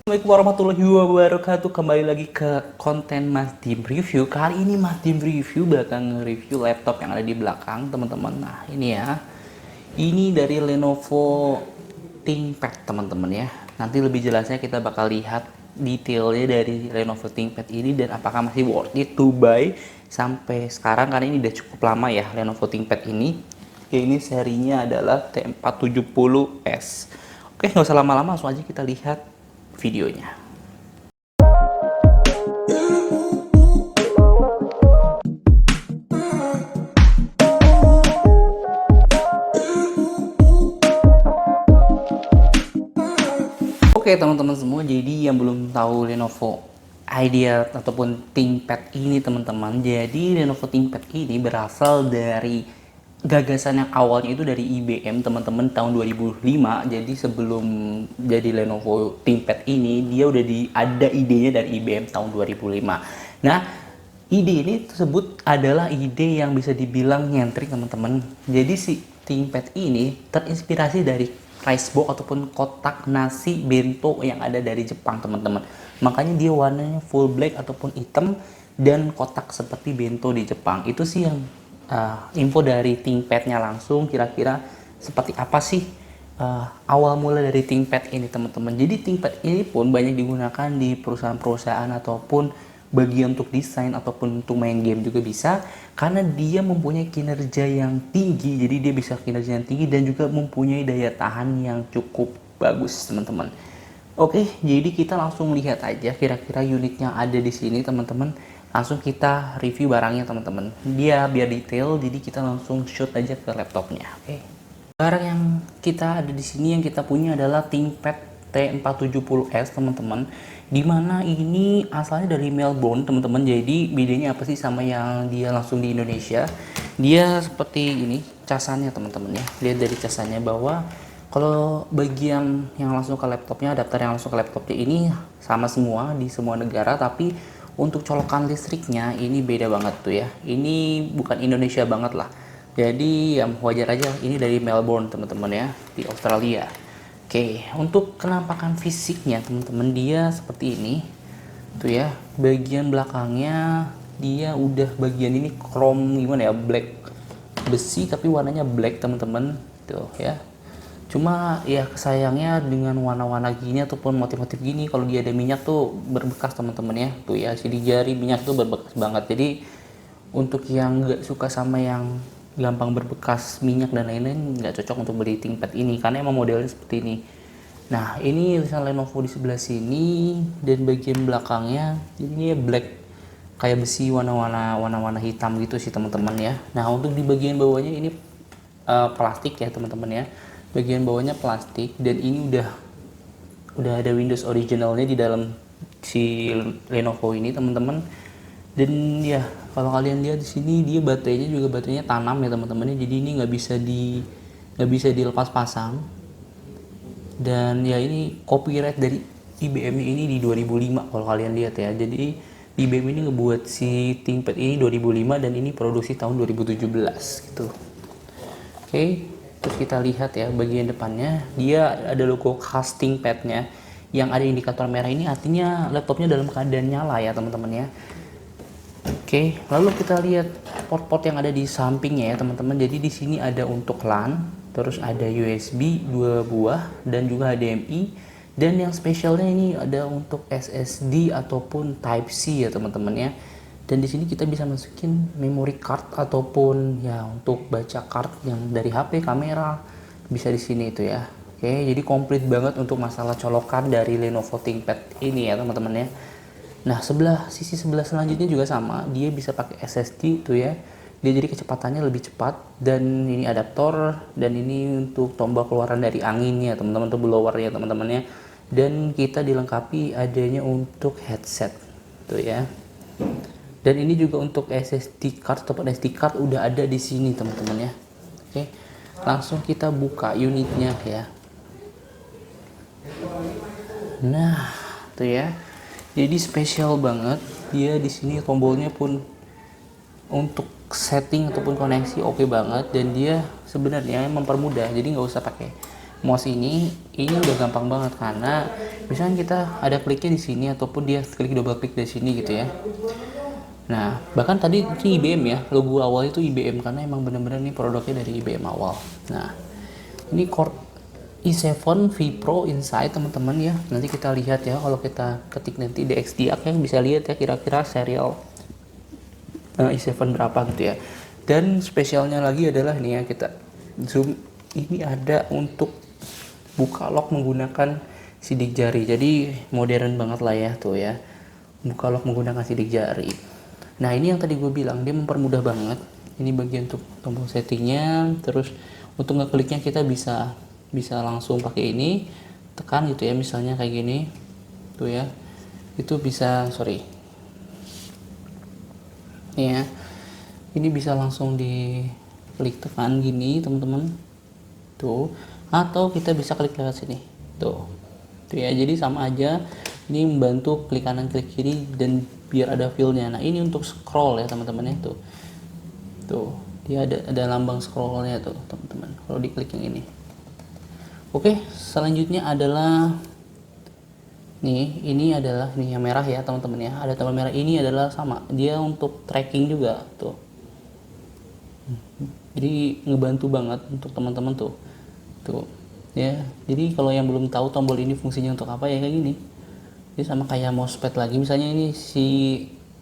Assalamualaikum warahmatullahi wabarakatuh. Kembali lagi ke konten Mas Dim Review. Kali ini Mas Dim Review bakal nge-review laptop yang ada di belakang teman-teman. Nah ini ya, ini dari Lenovo ThinkPad teman-teman ya. Nanti lebih jelasnya kita bakal lihat detailnya dari Lenovo ThinkPad ini dan apakah masih worth it to buy sampai sekarang, karena ini udah cukup lama ya Lenovo ThinkPad ini. Oke, ini serinya adalah T470S. Oke, nggak usah lama-lama, langsung aja kita lihat videonya. Oke teman-teman semua, jadi yang belum tahu Lenovo Idea ataupun ThinkPad ini teman-teman, jadi Lenovo ThinkPad ini berasal dari gagasan yang awalnya itu dari IBM teman-teman tahun 2005. Jadi sebelum jadi Lenovo ThinkPad ini, dia udah ada idenya dari IBM tahun 2005. Nah, ide ini tersebut adalah ide yang bisa dibilang nyentrik teman-teman. Jadi si ThinkPad ini terinspirasi dari rice box ataupun kotak nasi bento yang ada dari Jepang teman-teman. Makanya dia warnanya full black ataupun hitam dan kotak seperti bento di Jepang. Itu sih yang info dari ThinkPad-nya langsung. Kira-kira seperti apa sih awal mula dari ThinkPad ini teman-teman. Jadi ThinkPad ini pun banyak digunakan di perusahaan-perusahaan ataupun bagian untuk desain ataupun untuk main game juga bisa, karena dia mempunyai kinerja yang tinggi. Jadi dia bisa kinerja yang tinggi dan juga mempunyai daya tahan yang cukup bagus teman-teman. Oke, jadi kita langsung lihat aja kira-kira unit yang ada di sini teman-teman. Langsung kita review barangnya teman-teman. Dia biar detail, jadi kita langsung shoot aja ke laptopnya. Oke. Barang yang kita ada di sini yang kita punya adalah ThinkPad T470S teman-teman, dimana ini asalnya dari Melbourne teman-teman. Jadi bedanya apa sih sama yang dia langsung di Indonesia? Dia seperti ini casannya teman-teman ya. Lihat dari casannya bahwa kalau bagian yang langsung ke laptopnya, adapter yang langsung ke laptopnya ini sama semua di semua negara, tapi untuk colokan listriknya ini beda banget tuh ya. Ini bukan Indonesia banget lah. Jadi ya wajar aja, ini dari Melbourne teman-teman ya, di Australia. Oke, untuk penampakan fisiknya teman-teman, dia seperti ini tuh ya. Bagian belakangnya dia udah bagian ini chrome gimana ya, black besi tapi warnanya black teman-teman tuh ya. Cuma ya sayangnya dengan warna-warna gini ataupun motif-motif gini, kalau dia ada minyak tuh berbekas teman-teman ya. Tuh ya, sidik jari minyak tuh berbekas banget. Jadi untuk yang nggak suka sama yang gampang berbekas minyak dan lain-lain, nggak cocok untuk beli ThinkPad ini karena emang modelnya seperti ini. Nah, ini tulisan Lenovo di sebelah sini dan bagian belakangnya ini black kayak besi warna-warna hitam gitu sih teman-teman ya. Nah, untuk di bagian bawahnya ini plastik ya teman-teman ya. Bagian bawahnya plastik dan ini udah ada Windows originalnya di dalam si Lenovo ini teman-teman. Dan ya kalau kalian lihat di sini dia baterainya tanam ya teman-teman. Jadi ini nggak bisa dilepas pasang. Dan ya ini copyright dari IBM ini di 2005 kalau kalian lihat ya. Jadi IBM ini ngebuat si ThinkPad ini 2005 dan ini produksi tahun 2017 gitu. Oke, terus kita lihat ya bagian depannya, dia ada logo khas ThinkPad-nya yang ada indikator merah ini, artinya laptopnya dalam keadaan nyala ya teman-teman ya. Oke, lalu kita lihat port-port yang ada di sampingnya ya teman-teman. Jadi di sini ada untuk LAN, terus ada USB 2 buah dan juga HDMI, dan yang spesialnya ini ada untuk SSD ataupun Type C ya teman-teman ya. Dan di sini kita bisa masukin memory card ataupun ya untuk baca card yang dari HP, kamera bisa di sini itu ya. Oke, jadi komplit banget untuk masalah colokan dari Lenovo ThinkPad ini ya teman-teman ya. Nah, sisi sebelah selanjutnya juga sama, dia bisa pakai SSD tuh ya. Dia jadi kecepatannya lebih cepat, dan ini adaptor, dan ini untuk tombol keluaran dari anginnya teman-teman, tuh blower ya teman-teman ya. Dan kita dilengkapi adanya untuk headset tuh ya. Dan ini juga untuk SSD card ataupun SD card udah ada di sini teman-teman ya. Oke, langsung kita buka unitnya ya. Nah, tuh ya. Jadi spesial banget, dia di sini tombolnya pun untuk setting ataupun koneksi oke banget, dan dia sebenarnya mempermudah. Jadi nggak usah pakai mouse ini udah gampang banget karena misalnya kita ada kliknya di sini ataupun dia klik double klik di sini gitu ya. Nah, bahkan tadi ini IBM ya, logo awal itu IBM karena emang bener-bener nih produknya dari IBM awal. Nah, ini Core i7 vPro Insight teman-teman ya. Nanti kita lihat ya kalau kita ketik nanti DXDIAC ya, bisa lihat ya kira-kira serial i7 berapa gitu ya. Dan spesialnya lagi adalah ini ya, kita zoom, ini ada untuk buka lock menggunakan sidik jari. Jadi modern banget lah ya tuh ya. Buka lock menggunakan sidik jari. Nah, ini yang tadi gue bilang, dia mempermudah banget. Ini bagian untuk tombol settingnya. Terus untuk ngekliknya kita bisa langsung pakai ini, tekan gitu ya, misalnya kayak gini tuh ya. Itu bisa, ya, ini bisa langsung diklik tekan gini teman-teman tuh, atau kita bisa klik lewat sini tuh ya. Jadi sama aja, ini membantu klik kanan klik kiri dan biar ada feel-nya. Nah, ini untuk scroll ya teman-teman ya, tuh dia ada lambang scrollnya tuh teman-teman kalau diklik yang ini. Oke, selanjutnya adalah ini adalah yang merah ya teman-teman ya, ada tombol merah. Ini adalah sama, dia untuk tracking juga tuh, jadi ngebantu banget untuk teman-teman tuh ya. Jadi kalau yang belum tahu tombol ini fungsinya untuk apa ya, kayak gini. Jadi sama kayak mousepad lagi, misalnya ini si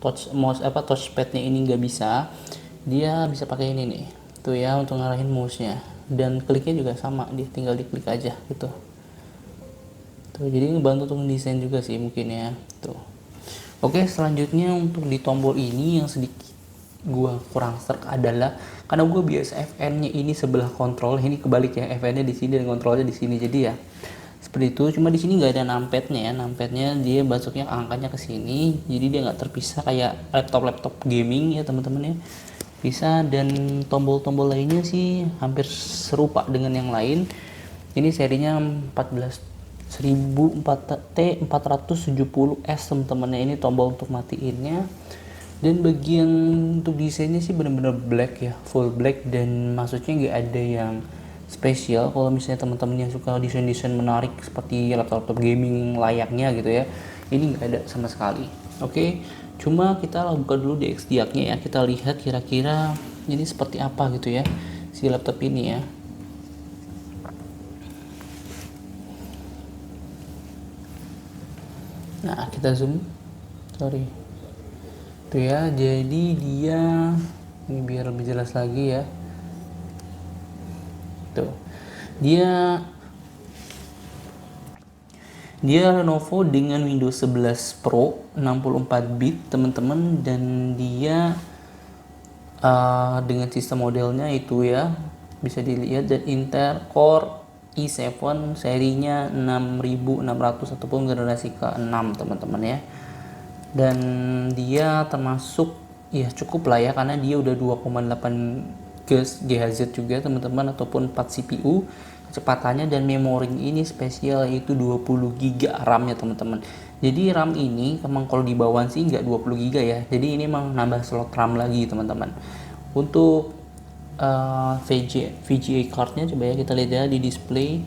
touchpadnya ini nggak bisa, dia bisa pakai ini nih tuh ya untuk ngarahin mouse-nya, dan kliknya juga sama, dia tinggal diklik aja gitu tuh. Jadi ngebantu untuk desain juga sih mungkin ya tuh. Oke, selanjutnya untuk di tombol ini yang sedikit gua kurang serk adalah karena gua biasa FN-nya ini sebelah kontrol, ini kebalik ya, FN-nya di sini dan kontrolnya di sini. Jadi ya seperti itu, cuma di sini nggak ada numpad-nya ya. Numpad-nya dia masuknya angkanya ke sini, jadi dia nggak terpisah kayak laptop gaming ya teman-teman ya, bisa. Dan tombol-tombol lainnya sih hampir serupa dengan yang lain. Ini serinya 14.470S teman-teman ya. Ini tombol untuk matiinnya. Dan bagian untuk desainnya sih bener-bener black ya, full black, dan maksudnya nggak ada yang spesial. Kalau misalnya teman-teman yang suka desain-desain menarik seperti laptop gaming layaknya gitu ya, ini nggak ada sama sekali. Oke, cuma kita buka dulu DXDIAC-nya ya, kita lihat kira-kira ini seperti apa gitu ya si laptop ini ya. Nah, kita zoom, tuh ya. Jadi dia ini biar lebih jelas lagi ya. Tuh, dia Lenovo dengan Windows 11 Pro 64 bit teman-teman, dan dia dengan sistem modelnya itu ya bisa dilihat, dan Intel Core i7 serinya 6600 ataupun generasi ke-6 teman-teman ya. Dan dia termasuk ya cukup lah ya, karena dia udah 2,8 GHz juga teman-teman, ataupun 4 CPU kecepatannya, dan memori ini spesial yaitu 20 GB RAM ya teman-teman. Jadi RAM ini emang kalau di bawah sih nggak 20 GB ya, jadi ini emang nambah slot RAM lagi teman-teman. Untuk VGA cardnya coba ya kita lihat ya di display.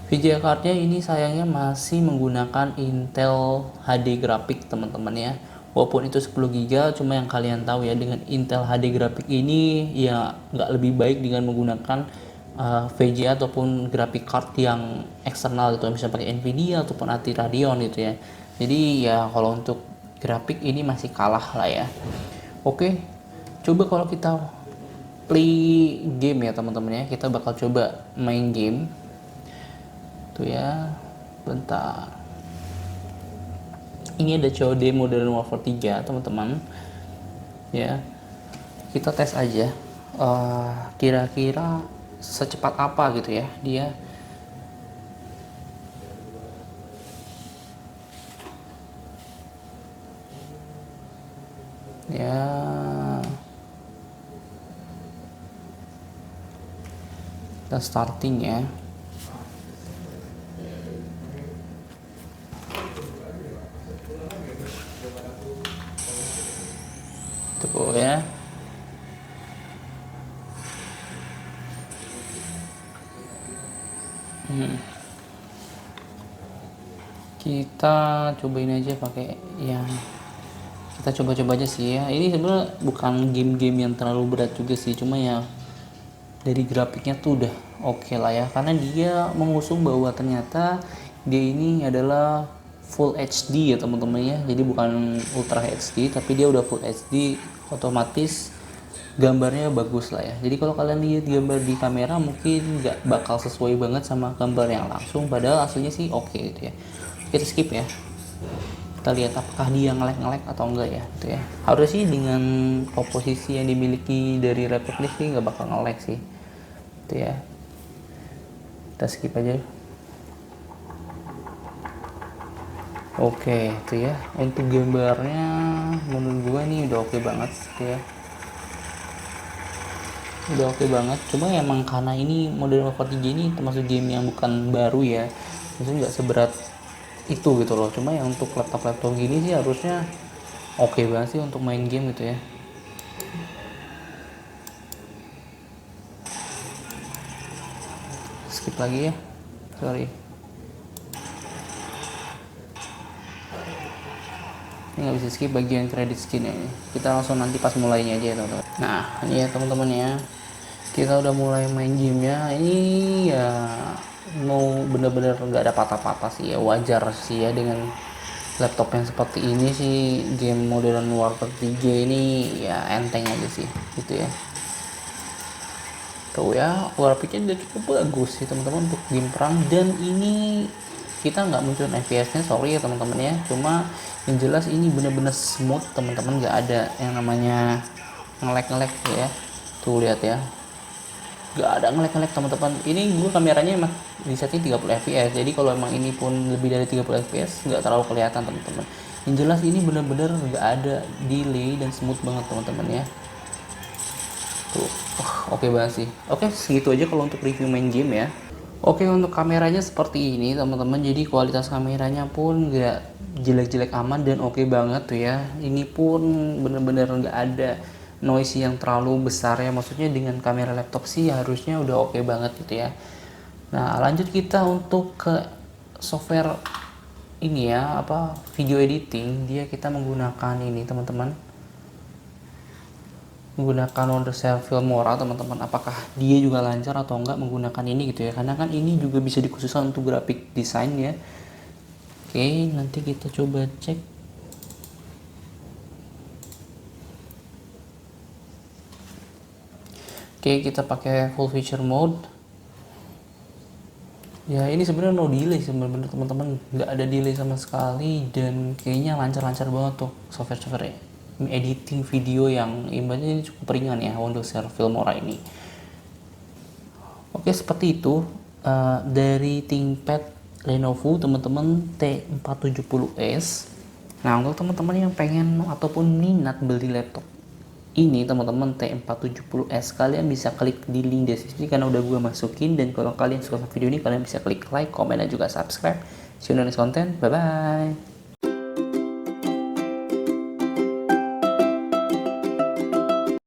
VGA cardnya ini sayangnya masih menggunakan Intel HD Graphics teman-teman ya, walaupun itu 10 GB. Cuma yang kalian tahu ya, dengan Intel HD Graphics ini ya nggak lebih baik dengan menggunakan VGA ataupun graphic card yang eksternal gitu, misalnya pakai Nvidia ataupun ATI Radeon gitu ya. Jadi ya kalau untuk grafik ini masih kalah lah ya. Oke, coba kalau kita play game ya teman-teman ya, kita bakal coba main game tuh ya. Bentar, ini ada COD Modern Warfare 3 teman-teman ya. Kita tes aja kira-kira secepat apa gitu ya dia. Ya, kita starting ya. Tuh ya. Kita cobain aja pakai yang kita coba-coba aja sih ya. Ini sebenarnya bukan game-game yang terlalu berat juga sih, cuma ya dari grafiknya tuh udah oke lah ya, karena dia mengusung bahwa ternyata dia ini adalah full HD ya teman-teman ya. Jadi bukan ultra HD tapi dia udah full HD, otomatis gambarnya bagus lah ya. Jadi kalau kalian lihat gambar di kamera mungkin nggak bakal sesuai banget sama gambar yang langsung, padahal aslinya sih oke gitu ya. Kita skip ya, kita lihat apakah dia ngelek atau enggak ya gitu ya. Harusnya sih dengan komposisi yang dimiliki dari laptop ini sih nggak bakal ngelek sih gitu ya. Kita skip aja. Oke itu ya, untuk gambarnya menurut gue ini udah oke banget gitu ya, udah oke banget. Cuma emang karena ini Modern Warfare 3 ini termasuk game yang bukan baru ya, maksudnya nggak seberat itu gitu loh. Cuma yang untuk laptop gini sih harusnya oke banget sih untuk main game gitu ya. Skip lagi ya, sorry. Ini nggak bisa skip bagian kredit skin ini. Kita langsung nanti pas mulainya aja ya teman-teman. Nah ini ya teman-teman ya, kita udah mulai main gamenya. Ini ya mau bener-bener nggak ada patah-patah sih ya, wajar sih ya dengan laptop yang seperti ini sih. Game Modern Warfare 3 ini ya enteng aja sih gitu ya. Tuh ya, grafiknya udah cukup bagus sih teman-teman untuk game perang. Dan ini kita nggak munculin FPS nya, sorry ya teman-teman ya, cuma yang jelas ini bener-bener smooth teman-teman, nggak ada yang namanya ngelek-ngelek ya. Tuh lihat ya, nggak ada ngelek-ngelek teman-teman. Ini gue kameranya emang di setting 30 fps, jadi kalau emang ini pun lebih dari 30 fps nggak terlalu kelihatan teman-teman. Yang jelas ini bener-bener nggak ada delay dan smooth banget teman-teman ya. Tuh, oke banget sih. Oke, segitu aja kalau untuk review main game ya. Oke, untuk kameranya seperti ini teman-teman. Jadi kualitas kameranya pun nggak jelek-jelek aman dan oke banget tuh ya. Ini pun bener-bener nggak ada noise yang terlalu besar ya. Maksudnya dengan kamera laptop sih harusnya udah oke banget gitu ya. Nah, lanjut kita untuk ke software ini ya, apa video editing. Dia kita menggunakan ini teman-teman, menggunakan Wondershare Filmora teman-teman. Apakah dia juga lancar atau enggak menggunakan ini gitu ya, karena kan ini juga bisa dikhususkan untuk grafik desain ya. Oke, nanti kita coba cek. Oke, kita pakai full feature mode ya. Ini sebenarnya no delay sebenarnya teman-teman, nggak ada delay sama sekali dan kayaknya lancar-lancar banget tuh software editing video yang ibaratnya ini cukup ringan ya, Wondershare Filmora ini. Oke, seperti itu dari ThinkPad Lenovo teman-teman T470S. Nah, untuk teman-teman yang pengen ataupun minat beli laptop ini teman-teman T470S, kalian bisa klik di link deskripsi karena udah gue masukin. Dan kalau kalian suka video ini, kalian bisa klik like, comment, dan juga subscribe. See you in the next content. Bye bye.